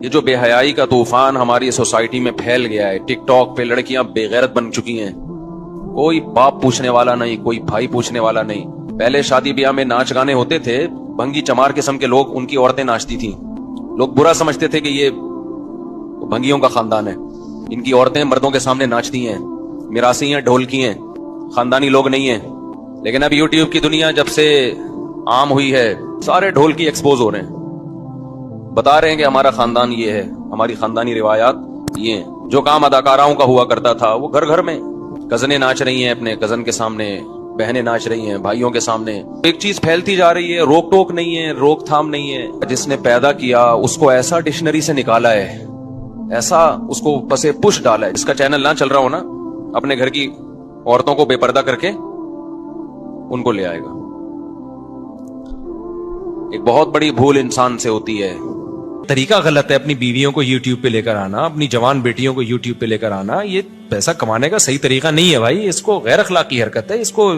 یہ جو بے حیائی کا طوفان ہماری سوسائٹی میں پھیل گیا ہے، ٹک ٹاک پہ لڑکیاں بے غیرت بن چکی ہیں، کوئی باپ پوچھنے والا نہیں، کوئی بھائی پوچھنے والا نہیں۔ پہلے شادی بیاہ میں ناچ گانے ہوتے تھے، بھنگی چمار قسم کے لوگ، ان کی عورتیں ناچتی تھیں، لوگ برا سمجھتے تھے کہ یہ بھنگیوں کا خاندان ہے، ان کی عورتیں مردوں کے سامنے ناچتی ہیں، میراثی ہیں، ڈھولکی ہیں، خاندانی لوگ نہیں ہیں۔ لیکن اب یوٹیوب کی دنیا جب سے عام ہوئی ہے، سارے ڈھولکی ایکسپوز ہو رہے ہیں، بتا رہے ہیں کہ ہمارا خاندان یہ ہے، ہماری خاندانی روایات یہ ہیں۔ جو کام اداکاراؤں کا ہوا کرتا تھا وہ گھر گھر میں، کزنیں ناچ رہی ہیں اپنے کزن کے سامنے، بہنیں ناچ رہی ہیں بھائیوں کے سامنے۔ ایک چیز پھیلتی جا رہی ہے، روک ٹوک نہیں ہے، روک تھام نہیں ہے۔ جس نے پیدا کیا اس کو ایسا ڈکشنری سے نکالا ہے، ایسا اس کو پسے پش ڈالا ہے، جس کا چینل نہ چل رہا ہو نا، اپنے گھر کی عورتوں کو بے پردہ کر کے ان کو لے آئے گا۔ ایک بہت بڑی بھول انسان سے ہوتی ہے۔ طریقہ غلط ہے اپنی بیویوں کو یوٹیوب پہ لے کر آنا، اپنی جوان بیٹیوں کو یوٹیوب پہ لے کر آنا، یہ پیسہ کمانے کا صحیح طریقہ نہیں ہے بھائی، اس کو غیر اخلاقی حرکت ہے، اس کو